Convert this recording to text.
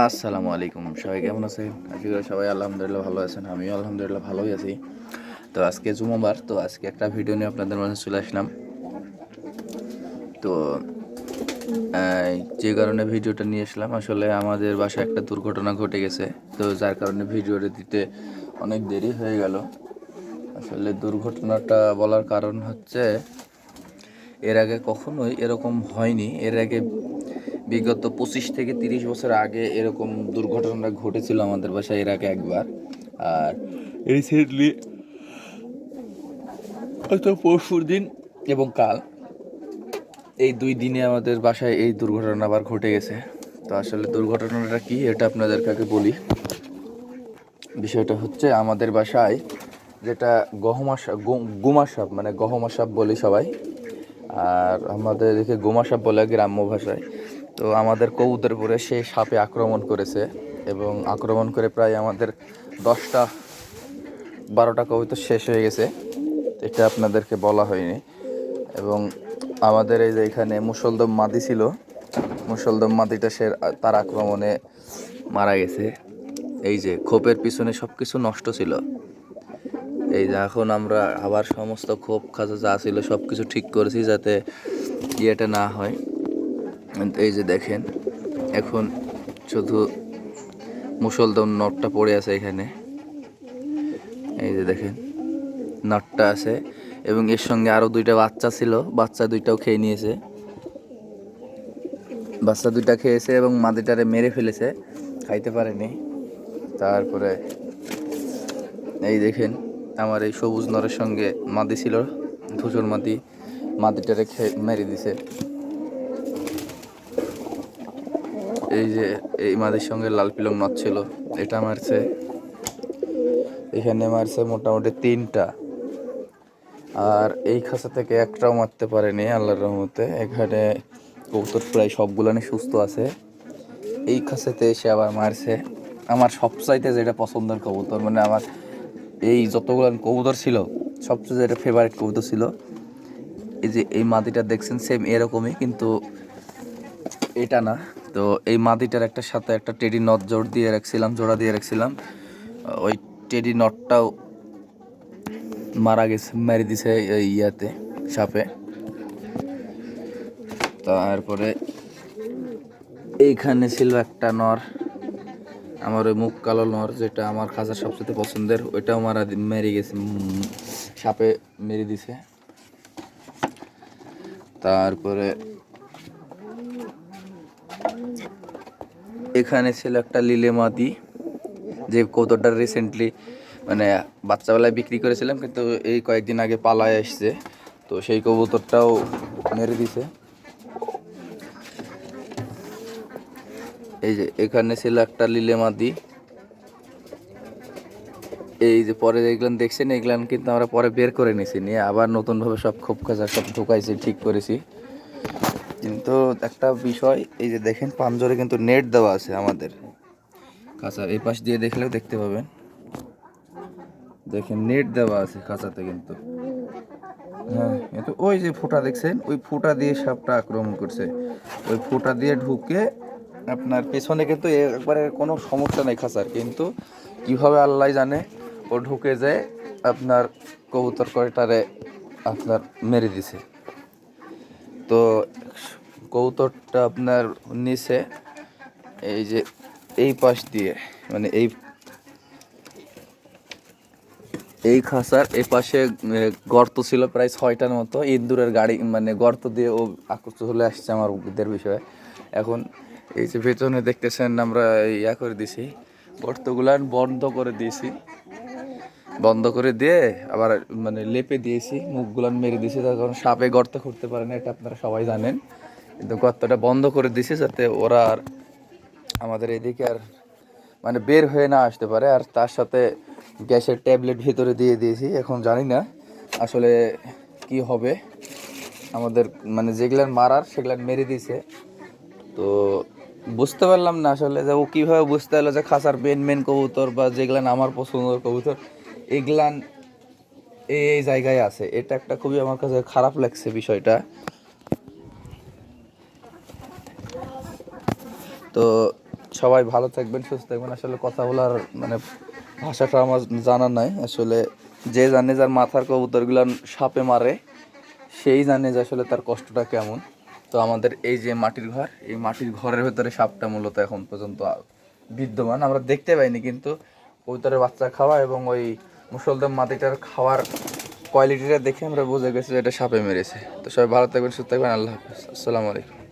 আসসালামু আলাইকুম, সবাই কেমন আছেন? আশা করি সবাই আলহামদুলিল্লাহ ভালো আছেন। আমিও আলহামদুলিল্লাহ ভালোই আছি। তো আজকে জুমাবার, তো আজকে একটা ভিডিও নিয়ে আপনাদের মাঝে চলে আসলাম। তো যে কারণে ভিডিওটা নিয়ে আসলাম, আসলে আমাদের বাসায় একটা দুর্ঘটনা ঘটে গেছে। তো যার কারণে ভিডিওটা দিতে অনেক দেরি হয়ে গেল। আসলে দুর্ঘটনাটা বলার কারণ হচ্ছে, এর আগে কখনোই এরকম হয়নি। এর আগে বিগত 25 থেকে 30 বছর আগে এরকম দুর্ঘটনা ঘটেছিল আমাদের বাসায় এর আগে একবার। আর রিসেন্টলি হয়তো পরশুর দিন এবং কাল, এই 2 দিনে আমাদের বাসায় এই দুর্ঘটনা আবার ঘটে গেছে। তো আসলে দুর্ঘটনাটা কি এটা আপনাদেরকে আগে বলি। বিষয়টা হচ্ছে, আমাদের বাসায় যেটা গুমা সাপ, মানে গহমা সাপ বলি সবাই, আর আমাদের এদিকে গুমা সাপ বলে গ্রাম্য ভাষায়। তো আমাদের কবুতরপুরে সেই সাপে আক্রমণ করেছে এবং আক্রমণ করে প্রায় আমাদের 10টা 12টা কবুতর শেষ হয়ে গেছে। এটা আপনাদেরকে বলা হয়নি। এবং আমাদের এই যে এখানে মুসলদম মাদি ছিল, মুসলদম মাদিটা তার আক্রমণে মারা গেছে। এই যে খোপের পিছনে সব কিছু নষ্ট ছিল। এই যে এখন আমরা আবার সমস্ত খোপ খাঁচা যা ছিল সব কিছু ঠিক করেছি যাতে ইয়েটা না হয়। এই যে দেখেন, এখন শুধু মুসলদম নটটা পড়ে আছে এখানে। এই যে দেখেন, নটটা আছে এবং এর সঙ্গে আরও 2টা বাচ্চা ছিল, বাচ্চা 2টাও খেয়ে নিয়েছে। বাচ্চা 2টা খেয়েছে এবং মাদিটারে মেরে ফেলেছে, খাইতে পারেনি। তারপরে এই দেখেন, আমার এই সবুজ নরের সঙ্গে মাদি ছিল, ধূসর মাদি, মাদিটারে মেরে দিছে। এই যে এই মাদির সঙ্গে লাল পিলং নর ছিল, এটা মারছে। এখানে মারছে মোটামুটি 3টা। আর এই খাঁচা থেকে একটাও মারতে পারেনি আল্লাহর রহমতে। এখানে কবুতর প্রায় সবগুলানি সুস্থ আছে। এই খাঁচাতে এসে আবার মারছে আমার সবচাইতে যেটা পছন্দের কবুতর, মানে আমার এই যতগুলো কবুতর ছিল সবচেয়ে যেটা ফেভারিট কবুতর ছিল। এই যে এই মাদিটা দেখছেন, সেম এরকমই, কিন্তু এটা না। তো এই মাদিটার একটা সাথে একটা টেডি নট জোড়া দিয়ে রাখছিলাম। ওই টেডি নটটাও মারা গেছে, মেরে দিছে এই ইয়াতে, সাপে। তারপরে এইখানে ছিল একটা নর, আমার ওই মুখ কালো নর, যেটা আমার খাঁচার সবচেয়ে পছন্দের, ওইটাও মেরে গেছে, সাপে মেরে দিছে। তারপরে এখানে ছিল একটা লিলে মাদি, যে কবুতরটা রিসেন্টলি মানে বাচ্চাবেলায় বিক্রি করেছিলাম, কিন্তু এই কয়েকদিন আগে পালায় আসছে। তো সেই কবুতরটাও মেরে দিছে। এই যে এখানে ছিল একটা লিলে মাদি। এই যে পরে এগুলান দেখছেন, এগুলান কিন্তু আমরা পরে বের করে নিয়েছি, নিয়ে আবার নতুনভাবে সব খোপ খাঁচা সব ঢুকাইছি, ঠিক করেছি। কিন্তু একটা বিষয়, এই যে দেখেন পাঞ্জরে কিন্তু নেট দেওয়া আছে আমাদের খাঁচার এই পাশ দিয়ে, দেখলেও দেখতে পাবেন। দেখেন নেট দেওয়া আছে খাঁচাতে কিন্তু। হ্যাঁ, কিন্তু ওই যে ফুটা দেখছেন, ওই ফুটা দিয়ে সাপটা আক্রমণ করছে। ওই ফুটা দিয়ে ঢুকে আপনার পেছনে কিন্তু একবারে কোনো সমস্যা নেই খাঁচার, কিন্তু কিভাবে আল্লাহ জানে ও ঢুকে যায় আপনার কবুতর কয়টারে আপনার মেরে দিছে। তো কবুতরটা আপনার নিচে এই যে এই পাশ দিয়ে, মানে এই খাঁচার এই পাশে গর্ত ছিল প্রায় 6টার মতো, ইন্দুরের গাড়ি মানে গর্ত দিয়ে ও চলে আসছে আমার উদ্ভিদের বিষয়ে। এখন এই যে পেছনে দেখতেছেন, আমরা ইয়া করে দিছি, গর্তগুলান বন্ধ করে দিয়ে আবার মানে লেপে দিয়েছি, মুখগুলান মেরে দিয়েছি, তার কারণ সাপে গর্ত করতে পারে না, এটা আপনারা সবাই জানেন। কিন্তু গর্তটা বন্ধ করে দিয়েছি যাতে ওরা আর আমাদের এদিকে আর মানে বের হয়ে না আসতে পারে। আর তার সাথে গ্যাসের ট্যাবলেট ভিতরে দিয়ে দিয়েছি। এখন জানি না আসলে কি হবে, আমাদের মানে যেগুলান মারার সেগুলান মেরে দিয়েছে। তো বুঝতে পারলাম না আসলে যে ও কীভাবে বুঝতে পারলো যে খাঁচার মেন কবুতর বা যেগুলান আমার পছন্দের কবুতর এগুলান এই জায়গায় আছে। এটা একটা খুবই আমার কাছে খারাপ লাগছে বিষয়টা। তো সবাই ভালো থাকবেন, সুস্থ থাকবেন। আসলে কথা বলার মানে ভাষাটা আমার জানা নাই আসলে। যে জানে যার মাথার কবুতরগুলো সাপে মারে সেই জানে যে আসলে তার কষ্টটা কেমন। তো আমাদের এই যে মাটির ঘর, এই মাটির ঘরের ভেতরে সাপটা মূলত এখন পর্যন্ত বিদ্যমান, আমরা দেখতে পাইনি, কিন্তু কবুতরের বাচ্চা খাওয়া এবং ওই মুসলদম মাটিটার খাওয়ার কোয়ালিটিটা দেখে আমরা বুঝে গেছি যে এটা সাপে মেরেছে। তো সবাই ভালো থাকবেন, সুস্থ থাকবেন, আল্লাহ হাফেজ, আসসালামু আলাইকুম।